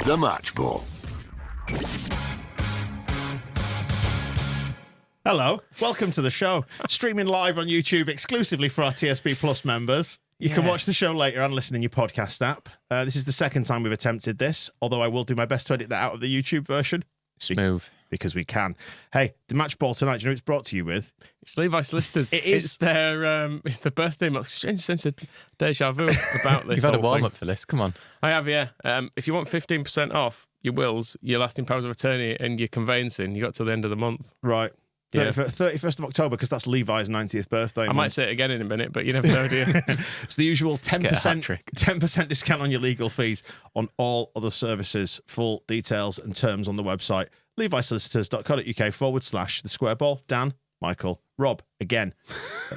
The Match Ball. Hello, welcome to the show. Streaming live on YouTube exclusively for our TSB Plus members. You can watch the show later and listen in your podcast app. This is the second time we've attempted this, although I will do my best to edit that out of the YouTube version. Smooth. Because we can. Hey, the Match Ball tonight, do you know who it's brought to you with? It's Levi Solicitors. It is. It's their birthday month. Strange sense of deja vu about this. You've had a whole warm-up thing. for this, come on. I have, yeah. If you want 15% off your wills, your lasting powers of attorney and your conveyancing, you got till the end of the month. Right. Yeah. 31st of October, because that's Levi's 90th birthday. I might say it again in a minute, but you never know, do you? It's the usual 10% discount on your legal fees on all other services. Full details and terms on the website, levisolicitors.co.uk/the square ball. Dan, Michael, Rob, again,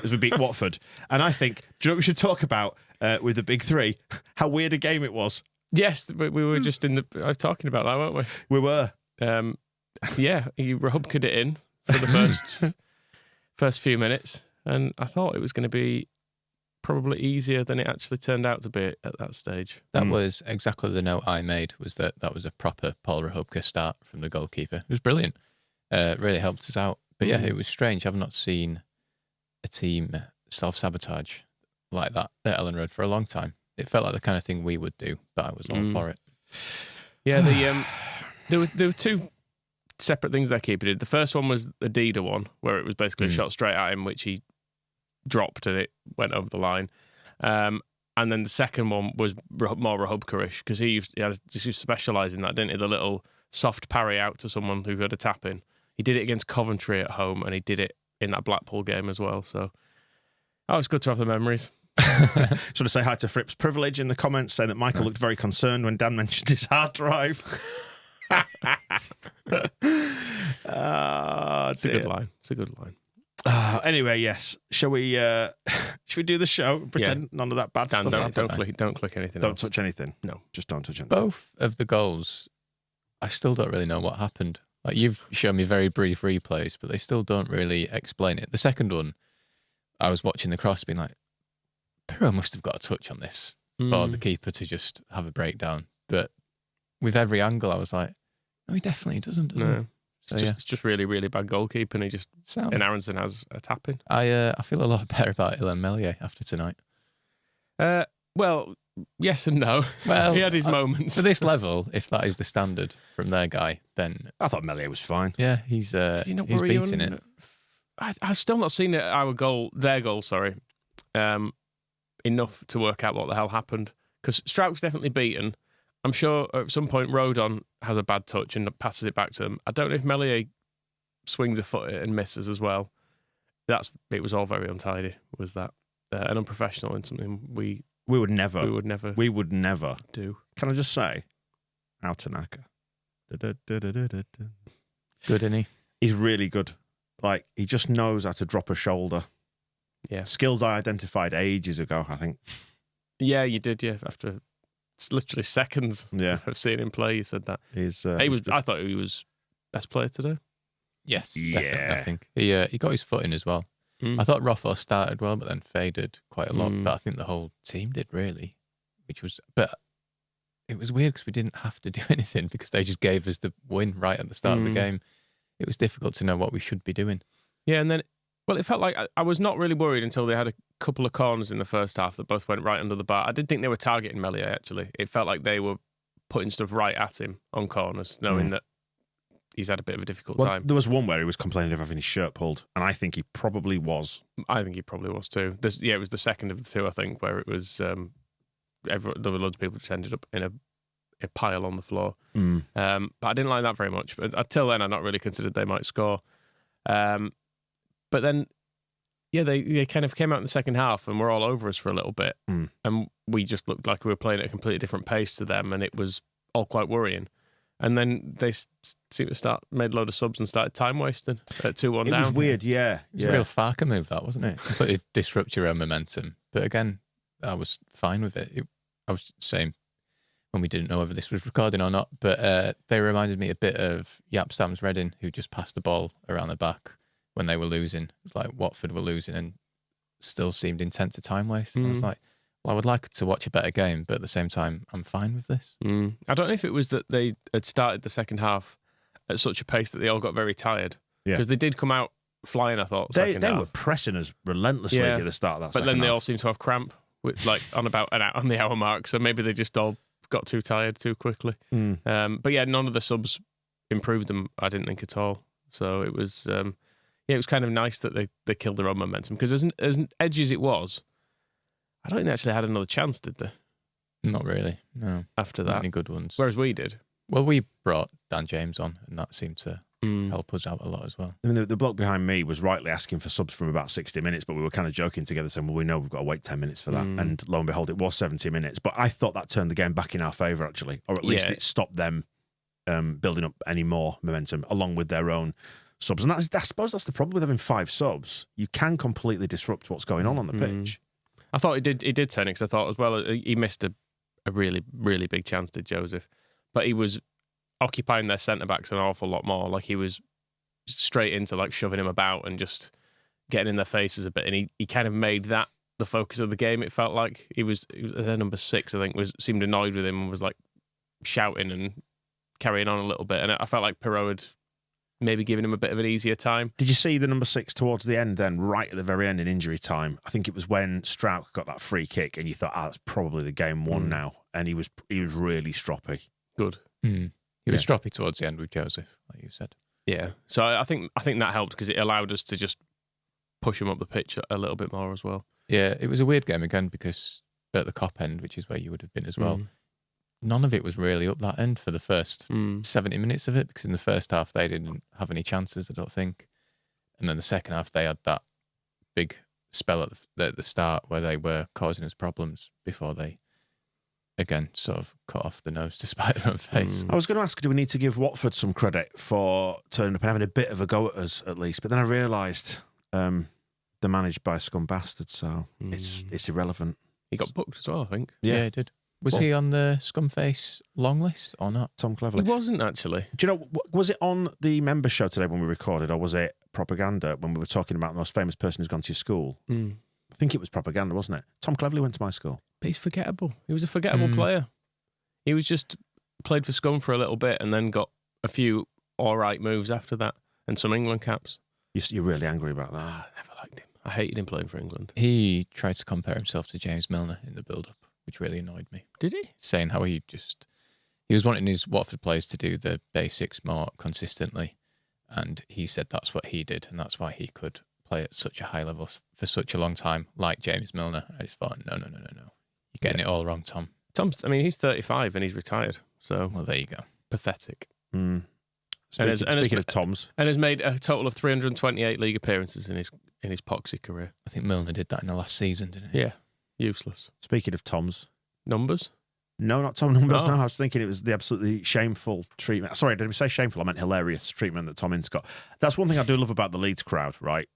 as we beat Watford. And I think, do you know what we should talk about with the big three? How weird a game it was. Yes, we were just I was talking about that, weren't we? We were. Yeah, you Robked it in for the first few minutes, and I thought it was going to be probably easier than it actually turned out to be at that stage. That was exactly the note I made, was that was a proper Paul Rachubka start from the goalkeeper. It was brilliant. Really helped us out. But yeah, it was strange. I've not seen a team self-sabotage like that at Elland Road for a long time. It felt like the kind of thing we would do, but I was all for it. Yeah, there were two separate things their keeper did. The first one was the Dida one, where it was basically a shot straight at him, which he dropped and it went over the line. And then the second one was more Rachubka-ish, because he used to specialise in that, didn't he? The little soft parry out to someone who had a tap in. He did it against Coventry at home, and he did it in that Blackpool game as well. So, it's good to have the memories. Just want to say hi to Fripp's Privilege in the comments, saying that Michael looked very concerned when Dan mentioned his hard drive. It's a good line. It's a good line. Anyway, yes. Shall we do the show and pretend none of that bad Dan, stuff don't click anything. Don't else. touch anything. No. Just don't touch anything. Both of the goals, I still don't really know what happened. Like, you've shown me very brief replays, but they still don't really explain it. The second one, I was watching the cross being like, Pirro must have got a touch on this for the keeper to just have a breakdown. But with every angle, I was like, no, he definitely doesn't, does he? So, It's just really, really bad goalkeeping. And he just Sound. and Aronson has a tap in. I feel a lot better about Elland Road after tonight. Well, yes and no. Well, he had his moments. To this level, if that is the standard from their guy, then I thought Melier was fine. yeah, he's Did he not he's worry beating on- it. I've still not seen their goal, enough to work out what the hell happened. Because Strout's definitely beaten. I'm sure at some point Rodon has a bad touch and passes it back to them. I don't know if Melier swings a foot and misses as well. It was all very untidy, was that? And unprofessional, and something we would never do. Can I just say, how Tanaka? Good, isn't he? He's really good. Like, he just knows how to drop a shoulder. Yeah. Skills I identified ages ago, I think. Yeah, you did, yeah. After it's literally seconds of seeing him play, you said that. I thought he was best player today. Yes, definitely. I think he got his foot in as well. I thought Rothwell started well, but then faded quite a lot. But I think the whole team did really, but it was weird because we didn't have to do anything because they just gave us the win right at the start of the game. It was difficult to know what we should be doing. Yeah, and then, well, it felt like I was not really worried until they had a couple of corners in the first half that both went right under the bar. I did think they were targeting Melier, actually. It felt like they were putting stuff right at him on corners, knowing that he's had a bit of a difficult time. There was one where he was complaining of having his shirt pulled, and I think he probably was. I think he probably was too. It was the second of the two, I think, where it was there were loads of people just ended up in a pile on the floor. But I didn't like that very much. But until then, I not really considered they might score. But then, they kind of came out in the second half and were all over us for a little bit. And we just looked like we were playing at a completely different pace to them, and it was all quite worrying. And then they seemed to made a load of subs and started time wasting at 2-1 down. It was weird, yeah. It was a real Farke move, that, wasn't it? Completely disrupt your own momentum. But again, I was fine with it. I was saying when we didn't know whether this was recording or not, but they reminded me a bit of Jaap Stam's Reading, who just passed the ball around the back when they were losing. It was like Watford were losing and still seemed intent to time waste. And I was like, Well, I would like to watch a better game, but at the same time, I'm fine with this. I don't know if it was that they had started the second half at such a pace that they all got very tired. Yeah. Because they did come out flying, I thought. They second half. were pressing us relentlessly at the start of that But second then they half. all seemed to have cramp, like on the hour mark. So maybe they just all got too tired too quickly. But yeah, none of the subs improved them, I didn't think at all. So it was, it was kind of nice that they killed their own momentum. Because as edgy as it was, I don't think they actually had another chance, did they? Not really, no. After Not that. any good ones. Whereas we did. Well, we brought Dan James on, and that seemed to help us out a lot as well. I mean, the bloke behind me was rightly asking for subs from about 60 minutes, but we were kind of joking together saying, well, we know we've got to wait 10 minutes for that. And lo and behold, it was 70 minutes. But I thought that turned the game back in our favour, actually. Or at least it stopped them building up any more momentum along with their own subs. And I suppose that's the problem with having 5 subs. You can completely disrupt what's going on the pitch. I thought he did turn it, because I thought as well he missed a really, really big chance, did Joseph. But he was occupying their centre-backs an awful lot more. Like, he was straight into, like, shoving him about and just getting in their faces a bit. And he kind of made that the focus of the game, it felt like. He was their number 6, I think, seemed annoyed with him and was, like, shouting and carrying on a little bit. And I felt like Perot had maybe given him a bit of an easier time. Did you see the number 6 towards the end then, right at the very end in injury time? I think it was when Strauch got that free kick and you thought, that's probably the game won now. And he was really stroppy. Good. He was stroppy towards the end with Joseph, like you said. Yeah. So I think that helped, because it allowed us to just push him up the pitch a little bit more as well. Yeah, it was a weird game again, because at the Cop end, which is where you would have been as well, none of it was really up that end for the first 70 minutes of it, because in the first half they didn't have any chances, I don't think. And then the second half they had that big spell at the start where they were causing us problems before they, again, sort of cut off the nose to spite their own face. I was going to ask, do we need to give Watford some credit for turning up and having a bit of a go at us at least? But then I realised they're managed by scum bastards, so it's irrelevant. He got booked as well, I think. Yeah, he did. Was he on the Scumface long list or not? Tom Cleverly. He wasn't, actually. Do you know, was it on the member show today when we recorded, or was it propaganda when we were talking about the most famous person who's gone to your school? I think it was propaganda, wasn't it? Tom Cleverly went to my school. But he's forgettable. He was a forgettable player. He was just played for Scum for a little bit and then got a few all right moves after that and some England caps. You're really angry about that. I never liked him. I hated him playing for England. He tried to compare himself to James Milner in the build-up, which really annoyed me. Did he? Saying how he was wanting his Watford players to do the basics more consistently, and he said that's what he did, and that's why he could play at such a high level for such a long time, like James Milner. I just thought, no. You're getting it all wrong, Tom. He's 35 and he's retired. So, well, there you go. Pathetic. Speaking of Toms. And has made a total of 328 league appearances in his poxy career. I think Milner did that in the last season, didn't he? Yeah. Useless. Speaking of Toms. Numbers? No, not Tom Numbers. Oh. No, I was thinking it was the absolutely shameful treatment. Sorry, did I say shameful? I meant hilarious treatment that Tom Ince got. That's one thing I do love about the Leeds crowd, right?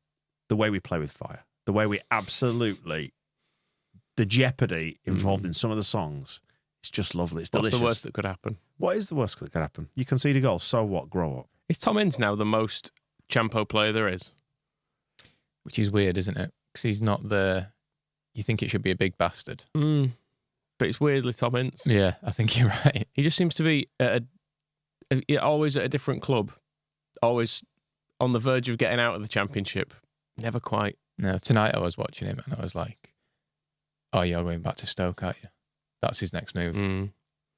The way we play with fire. The way we absolutely... The jeopardy involved in some of the songs. It's just lovely. It's delicious. What's the worst that could happen? What is the worst that could happen? You concede a goal. So what? Grow up. Is Tom Ince now the most Champo player there is? Which is weird, isn't it? Because he's not the... You think it should be a big bastard. But it's weirdly Tom Ince. Yeah, I think you're right. He just seems to be always at a different club. Always on the verge of getting out of the Championship. Never quite. No, tonight I was watching him and I was like, oh, you're going back to Stoke, aren't you? That's his next move.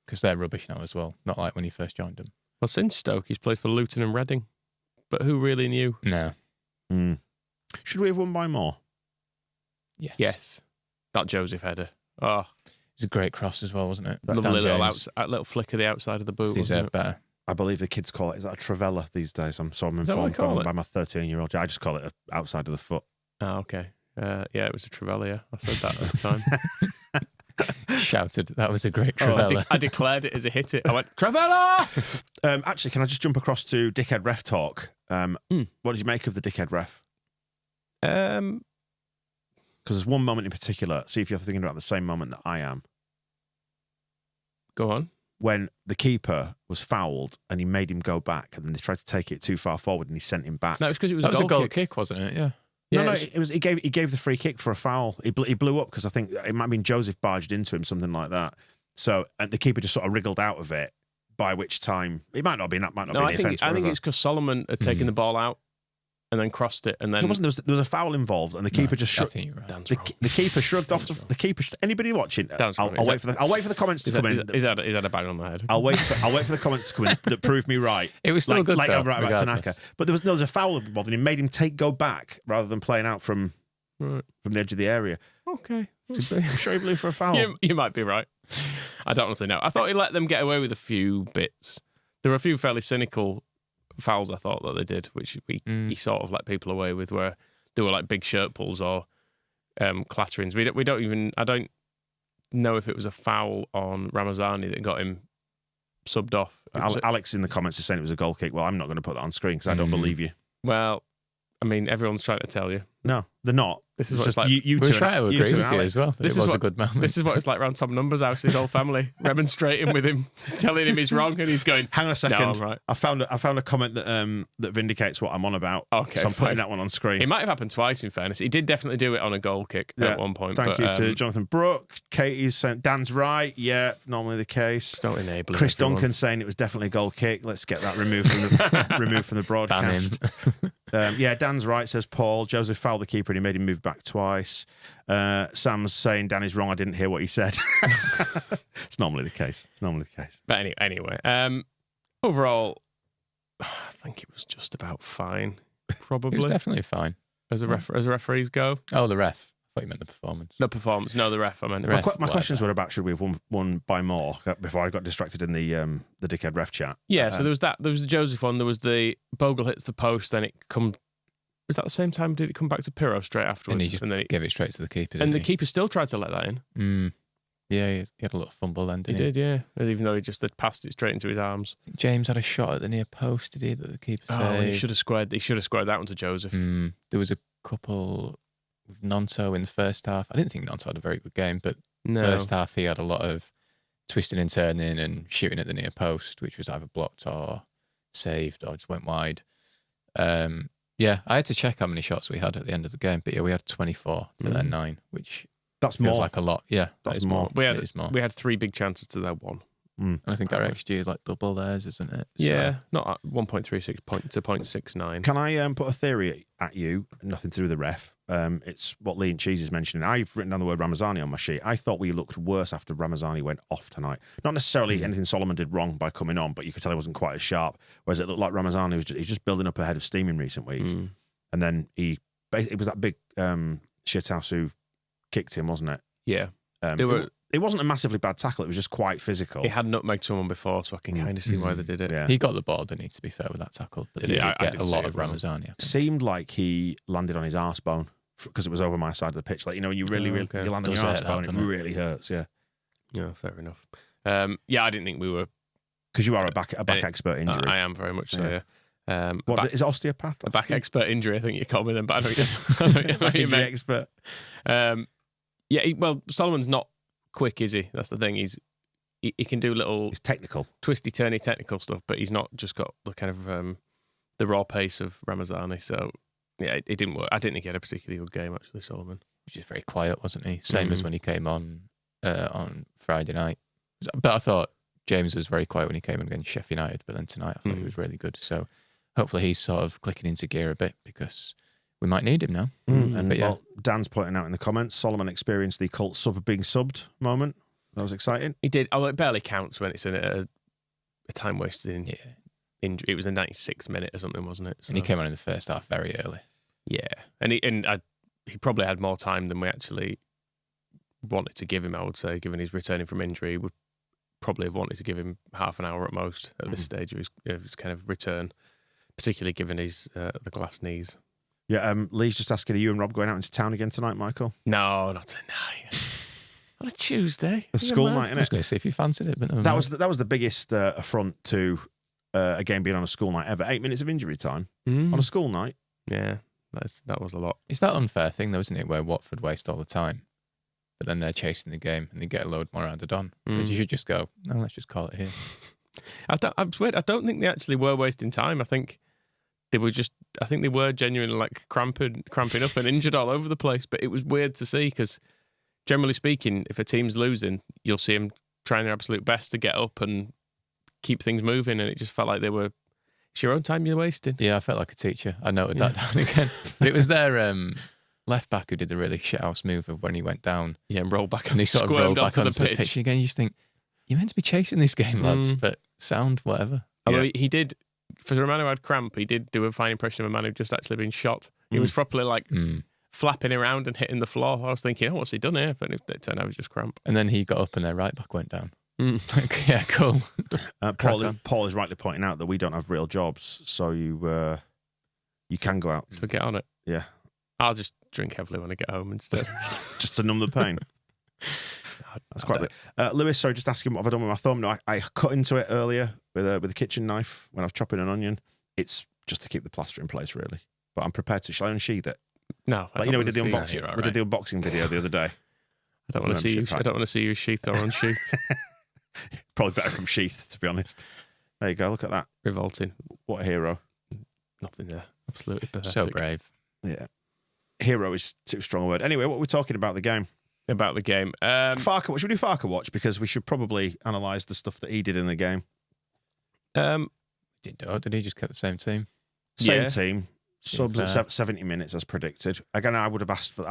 Because they're rubbish now as well. Not like when he first joined them. Well, since Stoke, he's played for Luton and Reading. But who really knew? No. Should we have won by more? Yes. That Joseph header. Oh. It was a great cross as well, wasn't it? Lovely little flick of the outside of the boot. Deserved better. I believe the kids call it, is that a Travella these days? I'm that what they informed call it? by my 13-year-old. I just call it outside of the foot. Oh, okay. Yeah, it was a Travella, yeah. I said that at the time. Shouted, that was a great Travella. I declared it as a hit it. I went, Travella! Actually, can I just jump across to Dickhead Ref talk? What did you make of the Dickhead Ref? Because there's one moment in particular, see if you're thinking about the same moment that I am. Go on. When the keeper was fouled and he made him go back and then they tried to take it too far forward and he sent him back. No, it was because it was That was a goal kick. kick, wasn't it? Yeah. No, it was he gave the free kick for a foul. He blew up because I think it might have been Joseph barged into him, something like that. So and the keeper just sort of wriggled out of it. By which time it might not have been that. Might not be an offence. I think it's because Solomon had taken the ball out and then crossed it, and then there was a foul involved, and the keeper just shrugged. Right. The keeper shrugged off the keeper. Anybody watching? I'll wait for the comments to come in. He's had a bang on the head. I'll wait for the comments to come in that prove me right. It was still good, like though, I'm right about regardless. Tanaka. But there was a foul involved, and it made him go back rather than playing out from the edge of the area. Okay, I'm sure he blew for a foul. you might be right. I don't honestly know. I thought he let them get away with a few bits. There were a few fairly cynical fouls, I thought, that they did, which he sort of let people away with, where they were like big shirt pulls or clatterings. We don't even. I don't know if it was a foul on Ramazani that got him subbed off. Alex in the comments is saying it was a goal kick. Well, I'm not going to put that on screen because I don't believe you. Well, I mean, everyone's trying to tell you. No, they're not. This is it's what it's like. You We're two trying to agree with you as well. This It was is a good moment. This is what it's like around Tom Numbers' house. His whole family remonstrating with him, telling him he's wrong, and he's going, Hang on a second. No, I'm right. I found a comment that vindicates what I'm on about. Okay, so I'm putting fine. that one on screen. It might have happened twice, in fairness. He did definitely do it on a goal kick at one point. Thank but, you to Jonathan Brooke. Katie's saying Dan's right. Yeah, normally the case. Don't enable Chris everyone. Duncan saying it was definitely a goal kick. Let's get that removed from the broadcast. Yeah, Dan's right, says Paul. Joseph fouled the keeper and he made him move back twice. Sam's saying Dan is wrong. I didn't hear what he said. It's normally the case. But anyway, overall, I think it was just about fine. Probably It was definitely fine. as referees go. Oh, the ref. I thought you meant the performance. The performance, no, the ref. I meant The the ref. ref. My questions were about should we have won by more before I got distracted in the dickhead ref chat. Yeah, so there was that. There was the Joseph one. There was the Bogle hits the post. Then it come. Was that the same time? Did it come back to Pirro straight afterwards? And he just gave it straight to the keeper. and the didn't keeper still tried to let that in. he? Yeah, he had a little fumble then, He didn't he? did, yeah. Even though he just had passed it straight into his arms. I think James had a shot at the near post, did he? That the keeper Oh, and he saved. should have squared. He should have squared that one to Joseph. There was a couple with Nonto in the first half. I didn't think Nonto had a very good game, but No, first half he had a lot of twisting and turning and shooting at the near post, which was either blocked or saved or just went wide. Yeah, I had to check how many shots we had at the end of the game, but yeah, we had 24 to their 9, which That's feels more. like a lot. Yeah, That's that is more. we It is more. had 3 big chances to their 1. And I think our XG is like double theirs, isn't it? So- Yeah, not at 1.36 to 0.69. Can I put a theory at you? Nothing to do with the ref. It's what Lee and Cheese is mentioning. I've written down the word Ramazani on my sheet. I thought we looked worse after Ramazani went off tonight. Not necessarily anything Solomon did wrong by coming on, but you could tell he wasn't quite as sharp. Whereas it looked like Ramazani was just building up a head of steam in recent weeks. And then it was that big shithouse who kicked him, wasn't it? Yeah, It wasn't a massively bad tackle. It was just quite physical. he had nutmegged someone before, so I can kind of see why they did it. Yeah. He got the ball, didn't he, to be fair, with that tackle. But Did he he? did I get didn't a see lot it, of no. Ramazani. I think. Seemed like he landed on his arsebone because it was over my side of the pitch. Like, you really you land on Does your hurt, arsebone, it doesn't it? really hurts, yeah. Yeah, fair enough. Yeah, I didn't think we were. Because you are a back expert injury. I am very much so. Yeah. Yeah. What is it, osteopath? A back expert injury, I think you call me then, but I know what you Injury meant. expert. Yeah, well, Solomon's not quick, is he? That's the thing. He can do little It's technical. twisty, turny, technical stuff, but he's not just got the kind of the raw pace of Ramazani. So yeah, it didn't work. I didn't think he had a particularly good game actually, Solomon. He was just very quiet, wasn't he? Same as when he came on Friday night. But I thought James was very quiet when he came on against Sheffield United, but then tonight I thought he was really good. So hopefully he's sort of clicking into gear a bit because we might need him now. And But yeah. well, Dan's pointing out in the comments, Solomon experienced the cult sub being subbed moment. That was exciting. He did, although it barely counts when it's in a time wasted in injury. It was the 96th minute or something, wasn't it? So, And he came on in the first half very early. yeah, and he probably had more time than we actually wanted to give him. I would say, given he's returning from injury, he would probably have wanted to give him half an hour at most at this stage of his kind of return, particularly given his the glass knees. Yeah, Lee's just asking, are you and Rob going out into town again tonight, Michael? No, not tonight. On a Tuesday. A school night, I was innit? going to see if you fancied it, but never That mind. was the biggest affront to a game being on a school night ever. 8 minutes of injury time on a school night. Yeah, that was a lot. It's that unfair thing, though, isn't it, where Watford waste all the time, but then they're chasing the game and they get a load more added on. Because you should just go, no, let's just call it here. I don't think they actually were wasting time. I think they were just, I think they were genuinely like cramping up and injured all over the place. But it was weird to see because, generally speaking, if a team's losing, you'll see them trying their absolute best to get up and keep things moving. And it just felt like it's your own time you're wasting. Yeah, I felt like a teacher. I noted that down again. But it was their left back who did the really shithouse move of when he went down. Yeah, and rolled back and he sort of rolled back onto the pitch. Again, you just think, you're meant to be chasing this game, lads, but sound, whatever. Although he did, for a man who had cramp, he did do a fine impression of a man who'd just actually been shot. He was properly like flapping around and hitting the floor. I was thinking, what's he done here? But it turned out it was just cramp. And then he got up and their right back went down. Yeah, cool. Paul is rightly pointing out that we don't have real jobs, so you can go out. So get on it. Yeah. I'll just drink heavily when I get home instead. Just to numb the pain. That's quite big. Lewis, sorry, just asking what have I done with my thumb? No, I cut into it earlier with a kitchen knife when I was chopping an onion. It's just to keep the plaster in place, really. But I'm prepared to. Shall I unsheath it? No. We did the unboxing. Right. We did the unboxing video the other day. I don't want to see you. I don't want to see you sheathed or unsheathed. Probably better from sheathed, to be honest. There you go. Look at that. Revolting. What a hero. Nothing there. Absolutely pathetic. So brave. Yeah. Hero is too strong a word. Anyway, what are we talking about the game? About the game. Farke, should we do Farke watch? Because we should probably analyse the stuff that he did in the game. Did he just keep the same team? Same team. Subs at 70 minutes as predicted. Again, I would have asked for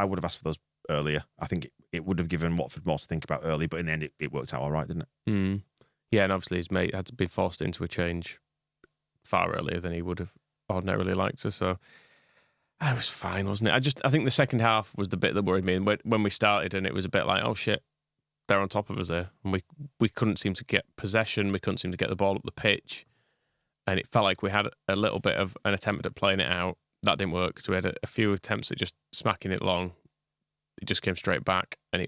those earlier. I think it would have given Watford more to think about early, but in the end it worked out all right, didn't it? Yeah, and obviously his mate had to be forced into a change far earlier than he would have ordinarily liked to, so it was fine, wasn't it? I think the second half was the bit that worried me, and when we started and it was a bit like, oh shit, they're on top of us there, and we couldn't seem to get possession, we couldn't seem to get the ball up the pitch, and it felt like we had a little bit of an attempt at playing it out. That didn't work, so we had a few attempts at just smacking it long. It just came straight back, and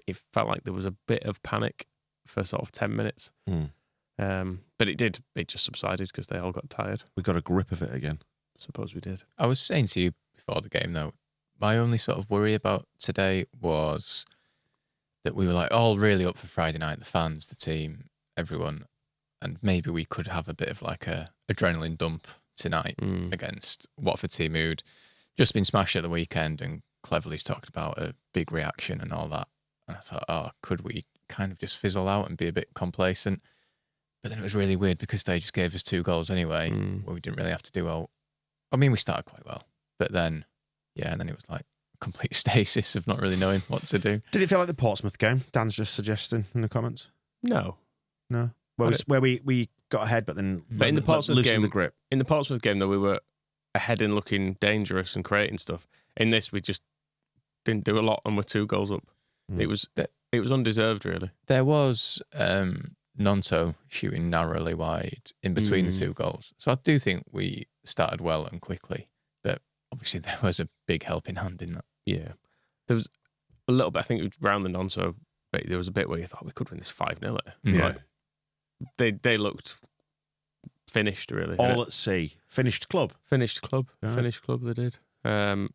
it felt like there was a bit of panic for sort of 10 minutes. But it just subsided because they all got tired. We got a grip of it again. I suppose we did. I was saying to you before the game, though, my only sort of worry about today was that we were like all really up for Friday night, the fans, the team, everyone, and maybe we could have a bit of like a adrenaline dump tonight against Watford team who'd just been smashed at the weekend, and Cleverly's talked about a big reaction and all that. And I thought, could we kind of just fizzle out and be a bit complacent? But then it was really weird because they just gave us 2 goals anyway, where we didn't really have to do well. I mean, we started quite well, but then, and then it was like complete stasis of not really knowing what to do. Did it feel like the Portsmouth game? Dan's just suggesting in the comments. No. Where we got ahead, but then in the Portsmouth game, the grip. In the Portsmouth game, though, we were ahead and looking dangerous and creating stuff. In this, we just didn't do a lot and we're 2 goals up. It was undeserved, really. There was Nonto shooting narrowly wide in between the 2 goals. So I do think we started well and quickly, but obviously there was a big helping hand in that. Yeah. There was a little bit, I think it was around the Nonto bit, there was a bit where you thought we could win this 5-0. Yeah. They looked finished, really. All at sea. Finished club. Finished club. Yeah. Finished club, they did. But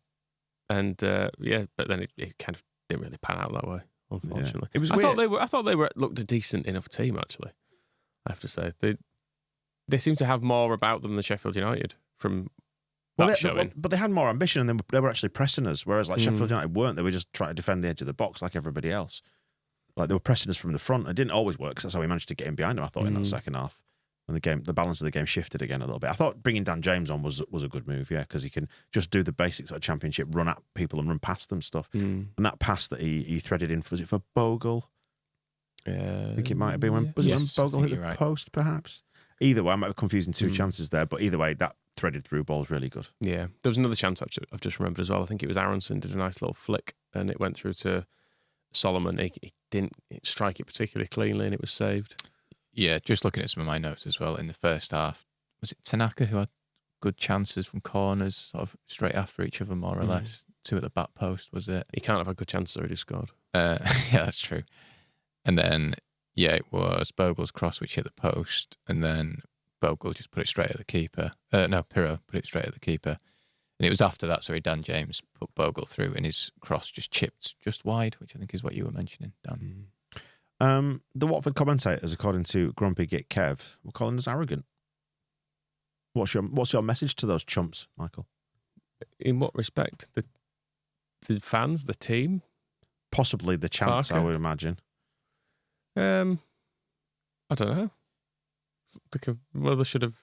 then it kind of didn't really pan out that way, unfortunately. Yeah. It was I weird. thought they looked a decent enough team, actually. I have to say. They seem to have more about them than Sheffield United from that showing. But they had more ambition and they were actually pressing us, whereas like Sheffield United weren't. They were just trying to defend the edge of the box like everybody else. Like they were pressing us from the front. It didn't always work because that's how we managed to get in behind them, I thought, in that second half. And the balance of the game shifted again a little bit. I thought bringing Dan James on was a good move, because he can just do the basics of Championship, run at people and run past them stuff. And that pass that he threaded in, was it for Bogle? I think it might have been when Bogle hit the post, perhaps. Either way, I might be confusing 2 chances there, but either way, that threaded through ball was really good. Yeah, there was another chance actually, I've just remembered as well. I think it was Aronson did a nice little flick and it went through to Solomon. He didn't strike it particularly cleanly and it was saved. Yeah, just looking at some of my notes as well, in the first half, was it Tanaka who had good chances from corners sort of straight after each other, more or less? 2 at the back post, was it? He can't have had good chances already scored. Yeah, that's true. And then, it was Bogle's cross which hit the post, and then Bogle just put it straight at the keeper. Pirro put it straight at the keeper. And it was after that, Dan James put Bogle through and his cross just chipped just wide, which I think is what you were mentioning, Dan. The Watford commentators, according to Grumpy Git Kev, were calling us arrogant. What's your message to those chumps, Michael? In what respect? The fans, the team, Possibly the chance, Farke? I would imagine. I don't know. They should have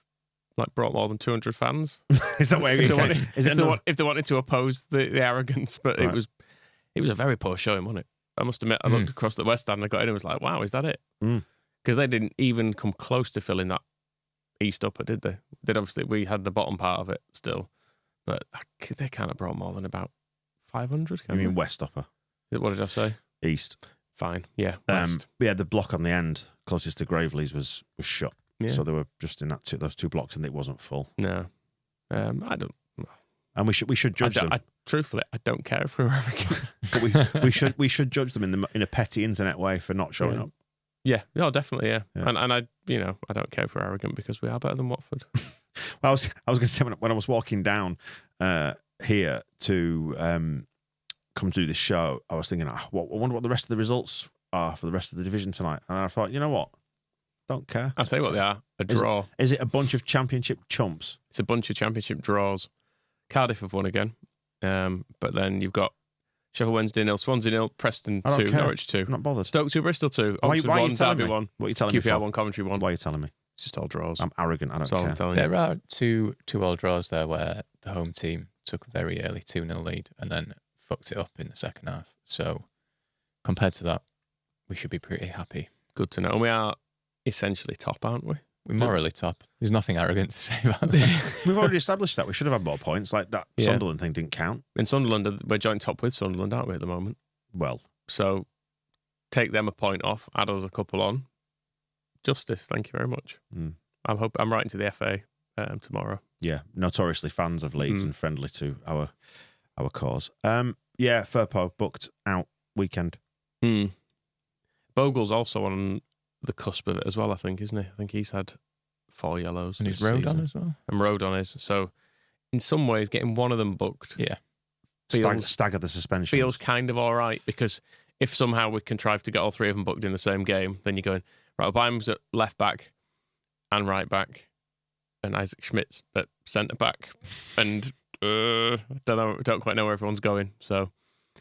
brought more than 200 fans. Is that where you if they wanted to oppose the arrogance, but Right. it was a very poor showing, wasn't it? I must admit, I looked across the West Stand and I got in and was like, wow, is that it? Because they didn't even come close to filling that East upper, did they? Obviously, we had the bottom part of it still, but they can't have brought more than about 500. You mean West upper? What did I say? East. Fine, yeah. West. Yeah, the block on the end closest to Gravely's was shut. Yeah. So they were just in those two blocks and it wasn't full. No. I don't. And we should judge them. Truthfully, I don't care if we're arrogant. But we should judge them in a petty internet way for not showing up. Yeah, no, definitely, yeah. Yeah. And I don't care if we're arrogant because we are better than Watford. Well, I was going to say when I was walking down here to come to do this show, I was thinking, I wonder what the rest of the results are for the rest of the division tonight. And I thought, you know what? Don't care. I'll tell you what they are. A draw. Is it a bunch of championship chumps? It's a bunch of championship draws. Cardiff have won again. But then you've got Sheffield Wednesday 0, Swansea 0, Preston 2, Norwich 2. I'm not bothered. Stoke 2, Bristol 2, Oxford why are 1, you telling Derby me? 1, What are you telling me QPR for? 1, Coventry 1. Why are you telling me? It's just all draws. I'm arrogant. I don't That's all care. I'm telling you. There are two all draws there where the home team took a very early 2-0 lead and then fucked it up in the second half. So compared to that, we should be pretty happy. Good to know. And we are essentially top, aren't we? We're morally top. There's nothing arrogant to say about that. We've already established that. We should have had more points. Like that Yeah. Sunderland thing didn't count. In Sunderland, we're joint top with Sunderland, aren't we, at the moment? Well, So take them a point off, add us a couple on. Justice, thank you very much. I'm writing to the FA tomorrow. yeah, notoriously fans of Leeds and friendly to our cause. Yeah, Firpo booked out weekend. Bogle's also on the cusp of it as well, I think, isn't he? I think he's had 4 yellows. And he's this Road season. on as well. And Rodon is. So in some ways, getting one of them booked Yeah. Stagger the suspensions. feels kind of all right, because if somehow we contrive to get all 3 of them booked in the same game, then you're going, right, Obama's at left back and right back, and Isaac Schmidt's at centre back, and don't quite know where everyone's going. So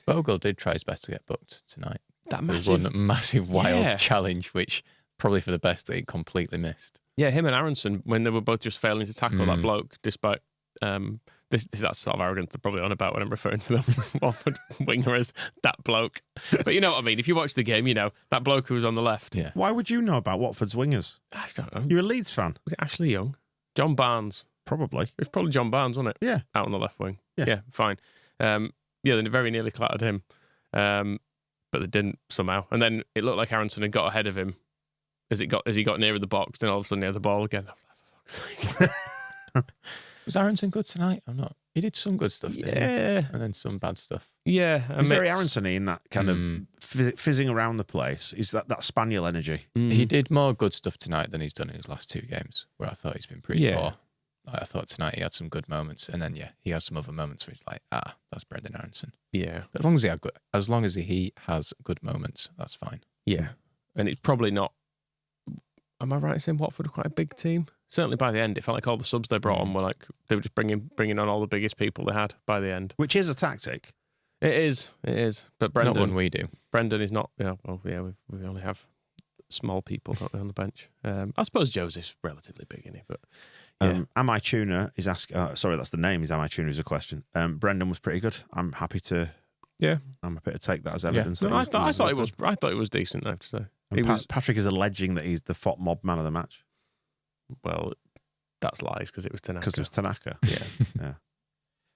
Bogle did try his best to get booked tonight. that There was massive, one massive wild Yeah. challenge, which probably for the best that he completely missed. yeah, him and Aronson, when they were both just failing to tackle that bloke, despite that's sort of arrogance I'm probably on about when I'm referring to the Watford winger as that bloke. But you know what I mean. If you watch the game, you know that bloke who was on the left. Yeah. Why would you know about Watford's wingers? I don't know. You're a Leeds fan, Was it Ashley Young? John Barnes. probably. It was probably John Barnes, wasn't it? Yeah. Out on the left wing. Yeah. Fine. Yeah, they very nearly clattered him. But they didn't somehow. And then it looked like Aronson had got ahead of him as he got nearer the box. Then all of a sudden he had the ball again. I was like, for fuck's sake. Was Aronson good tonight? I'm not. He did some good stuff, didn't he? Yeah. And then some bad stuff. Yeah. He's very Aronson-y in that kind of fizzing around the place. He's that spaniel energy. He did more good stuff tonight than he's done in his last 2 games, where I thought he's been pretty poor. I thought tonight he had some good moments, and then he has some other moments where he's like, that's Brendan Aronson. Yeah. But as long as he has good moments, that's fine. Yeah. And it's probably not. Am I right in saying Watford are quite a big team? Certainly by the end, it felt like all the subs they brought on were like they were just bringing on all the biggest people they had by the end. Which is a tactic. It is. But Brendan, Not one we do. Brendan is not. Yeah, well, yeah, we only have small people, don't we, on the bench. I suppose Joseph's relatively big, isn't he? But yeah. Am I Tuna is asking. Sorry, that's the name. Is Am I Tuna is a question. Brendan was pretty good. I'm happy to. Yeah. I'm happy to take that as evidence. No, that I thought it was decent. I have to say. And Patrick is alleging that he's the FOT mob man of the match Well, that's lies because it was Tanaka. because it was Tanaka. Yeah. Yeah.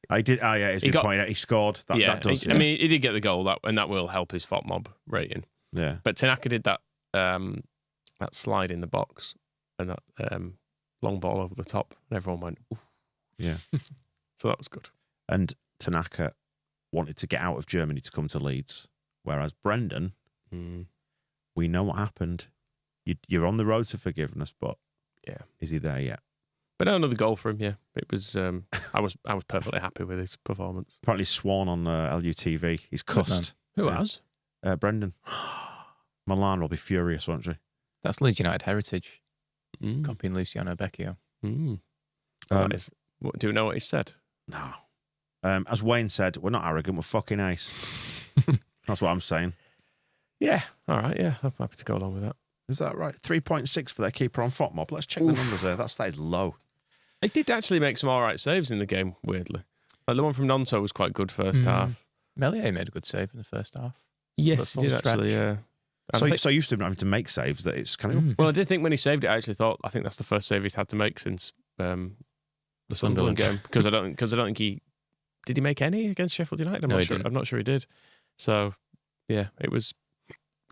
I did. Oh yeah, it's been pointed out. He scored. That does. I mean, he did get the goal, and that will help his FOT mob rating. yeah. But Tanaka did that slide in the box and that long ball over the top, and everyone went, ooh. Yeah. So that was good. And Tanaka wanted to get out of Germany to come to Leeds, whereas Brendan, we know what happened. You're on the road to forgiveness, but yeah, is he there yet? But another goal for him. Yeah, it was. I was perfectly happy with his performance. Apparently sworn on LUTV. He's cussed. Who has? Brendan. Milan will be furious, won't she? That's Leeds United heritage. Copying Luciano Becchio. Do you know what he said? No. As Wayne said, we're not arrogant, we're fucking ace. That's what I'm saying. Yeah, all right, yeah, I'm happy to go along with that. Is that right? 3.6 for their keeper on FOTMob. Let's check the numbers there. That is low. He did actually make some all right saves in the game, weirdly. Like the one from Nonto was quite good first half. Melier made a good save in the first half. Yes, he did actually, yeah. So used to him having to make saves that it's kind of... Well, I did think when he saved it, I think that's the first save he's had to make since the Sunderland game. Because I don't think he... Did he make any against Sheffield United? I'm not sure he did. So, yeah, it was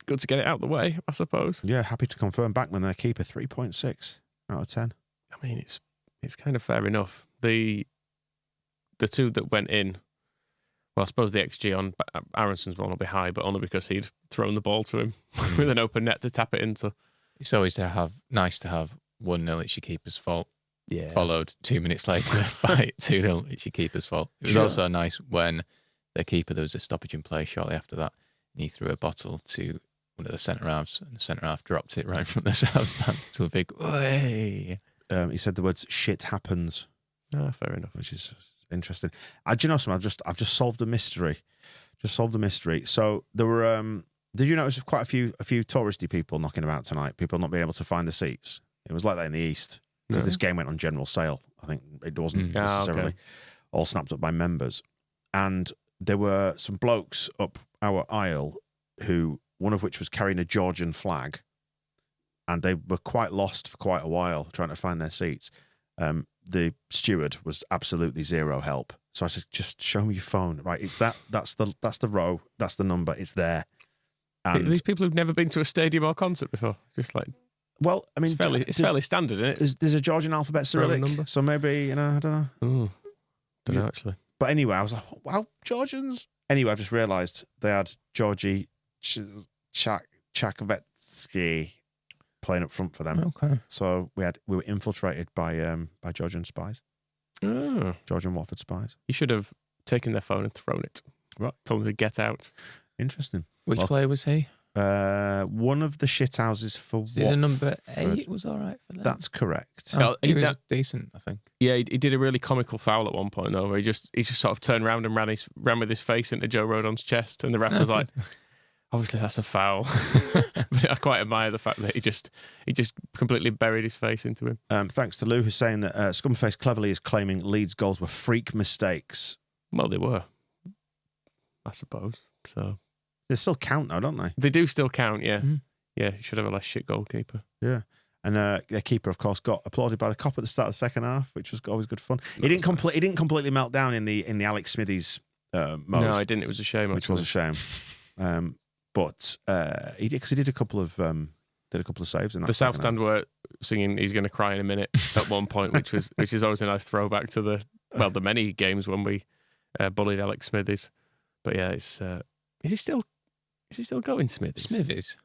good to get it out of the way, I suppose. Yeah, happy to confirm Backman, their keeper, 3.6 out of 10. I mean, it's kind of fair enough. The two that went in, well, I suppose the XG on Aronson's one will be high, but only because he'd thrown the ball to him with an open net to tap it into. It's always nice to have 1-0, it's your keeper's fault. Yeah. Followed 2 minutes later by 2-0, it's your keeper's fault. It was also nice when the keeper, there was a stoppage in play shortly after that, and he threw a bottle to one of the centre halves, and the centre half dropped it right from the south stand to a big "Oi!" He said the words "shit happens." Fair enough. Which is interesting. Do you know something? I've just solved a mystery. So there were. Did you notice quite a few touristy people knocking about tonight? People not being able to find the seats. It was like that in the East because this game went on general sale. I think it wasn't necessarily all snapped up by members. And there were some blokes up our aisle who, one of which was carrying a Georgian flag, and they were quite lost for quite a while trying to find their seats. The steward was absolutely zero help. So I said, just show me your phone. Right, it's that's the row, that's the number, it's there. And these people who've never been to a stadium or concert before, just like... Well, I mean... It's fairly standard, isn't it? There's a Georgian alphabet Cyrillic, so maybe, I don't know. Don't know, actually. But anyway, I was like, wow, Georgians? Anyway, I've just realised they had Georgie Chakovetsky playing up front for them. Okay. So we were infiltrated by Georgian spies. Oh. Georgian Watford spies. You should have taken their phone and thrown it. Right. Told them to get out. Interesting. Which player was he? One of the shithouses for Watford. The number 8 was all right for them. That's correct. He was decent, I think. Yeah, he did a really comical foul at one point, though, where he just sort of turned around and ran with his face into Joe Rodon's chest, and the ref was like, obviously that's a foul. But I quite admire the fact that he just completely buried his face into him. Thanks to Lou, who's saying that Scumface Cleverly is claiming Leeds goals were freak mistakes. Well, they were, I suppose. So they still count though, don't they? They do still count, yeah. Mm. Yeah, you should have a less shit goalkeeper. Yeah. And their keeper, of course, got applauded by the cop at the start of the second half, which was always good fun. He didn't completely melt down in the Alex Smithies mode. No, I didn't. It was a shame. Which was a shame. But he did, because he did a couple of saves in that. The South Stand were singing "He's Going to Cry in a Minute" at one point, which is always a nice throwback to the many games when we bullied Alex Smithies. But yeah, it's is he still going Smithies?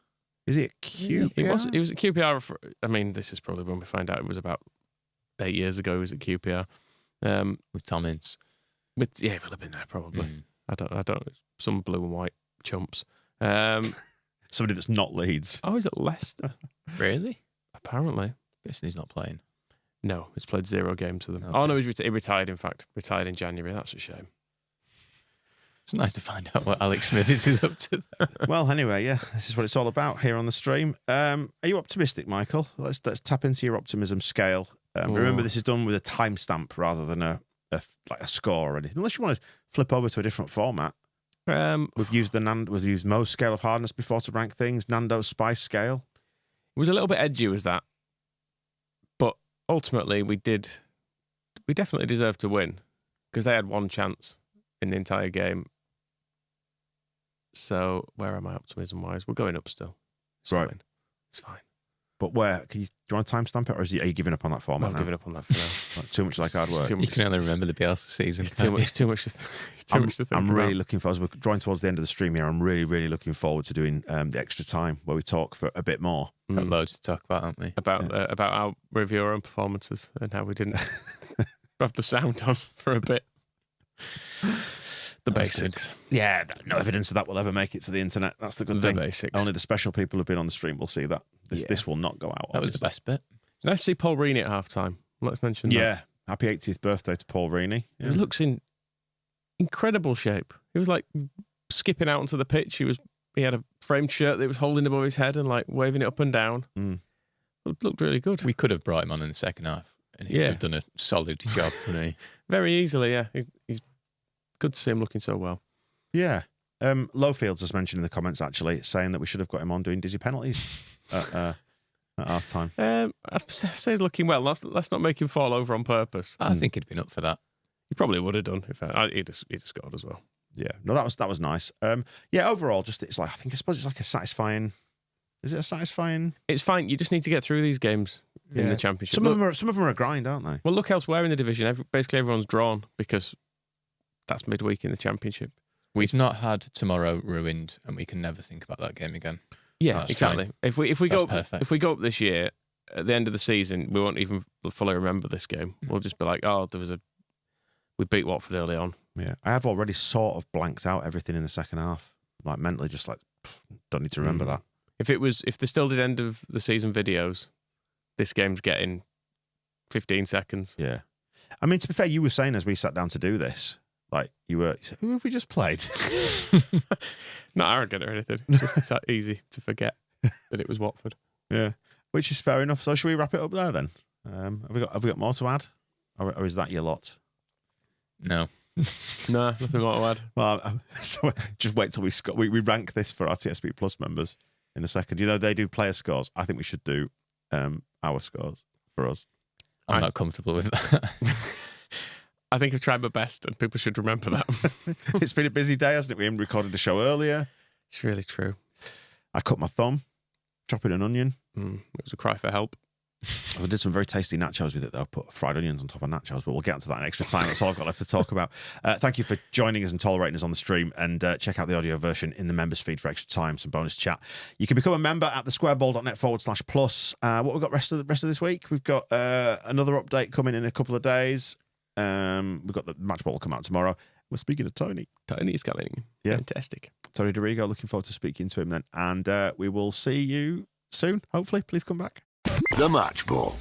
Is he at QPR? He was at QPR. I mean, this is probably when we find out it was about 8 years ago. He was at QPR with Tom Ince. He'll have been there probably. I don't. Some blue and white chumps. Somebody that's not Leeds. Oh, he's at Leicester. Really? Apparently. Guessing he's not playing. No, he's played 0 games with them. Okay. Oh no, he retired. In fact, retired in January. That's a shame. It's nice to find out what Alex Smithies is up to. Well, anyway, yeah, this is what it's all about here on the stream. Are you optimistic, Michael? Let's tap into your optimism scale. Remember, this is done with a timestamp rather than a score or anything. Unless you want to flip over to a different format. We've used Mo's scale of hardness before to rank things. Nando's spice scale. It was a little bit edgy, was that? But ultimately, we definitely deserved to win because they had one chance in the entire game. So where am I optimism-wise? We're going up still. It's fine. It's fine. But where? Do you want to timestamp it, or are you giving up on that format? I'm giving up on that for now. Too much like hard work. You can only remember the Bielsa season. It's too much to think I'm about. really looking forward, as we're drawing towards the end of the stream here, I'm really, really looking forward to doing the extra time where we talk for a bit more. Got loads to talk about, haven't we? About our review our own performances and how we didn't have the sound on for a bit. The basics. Yeah, no evidence of that will ever make it to the internet. That's the good thing. The basics. Only the special people who've been on the stream will see that. This will not go out. That was the best bit. Nice to see Paul Reaney at half time. Let's mention that. Yeah, Happy 80th birthday to Paul Reaney. He looks in incredible shape. He was like skipping out onto the pitch. He had a framed shirt that he was holding above his head and like waving it up and down. It looked really good. We could have brought him on in the second half, and he would have done a solid job, wouldn't he? Very easily, yeah. He's good to see him looking so well. Yeah. Lowfields has mentioned in the comments, actually, saying that we should have got him on doing dizzy penalties at half time. I'd say he's looking well. Let's not make him fall over on purpose. I think he'd been up for that. He probably would have done. He'd have scored as well. Yeah, no, that was nice. Yeah, overall, I suppose it's like a satisfying. Is it a satisfying? It's fine. You just need to get through these games in the Championship. Some of them are a grind, aren't they? Well, look elsewhere in the division. Basically, everyone's drawn because that's midweek in the Championship. We've not had tomorrow ruined, and we can never think about that game again. Yeah, That's exactly. fine. If we go up this year, at the end of the season, we won't even fully remember this game. We'll just be like, oh, we beat Watford early on. Yeah, I have already sort of blanked out everything in the second half, like mentally, just like don't need to remember that. If they still did end of the season videos, this game's getting 15 seconds. Yeah, I mean, to be fair, you were saying as we sat down to do this, like you said, who have we just played? Not arrogant or anything. It's just it's that easy to forget that it was Watford. Yeah, which is fair enough. So should we wrap it up there then? Have we got more to add, or is that your lot? No. No, nothing more to add. Well, so just wait till we rank this for our TSB Plus members in a second. You know, they do player scores. I think we should do our scores for us. I'm not comfortable with that. I think I've tried my best, and people should remember that. It's been a busy day, hasn't it? We recorded the show earlier. It's really true. I cut my thumb, chopping an onion. It was a cry for help. I did some very tasty nachos with it, though. I put fried onions on top of nachos, but we'll get into that in extra time. That's all I've got left to talk about. Thank you for joining us and tolerating us on the stream, and check out the audio version in the members feed for extra time, some bonus chat. You can become a member at thesquareball.net/plus. What we've got rest of this week? We've got another update coming in a couple of days. We've got the match ball will come out tomorrow. We're speaking to Tony. Tony's coming. Yeah. Fantastic. Tony DeRigo, looking forward to speaking to him then. And we will see you soon, hopefully. Please come back. The Match Ball.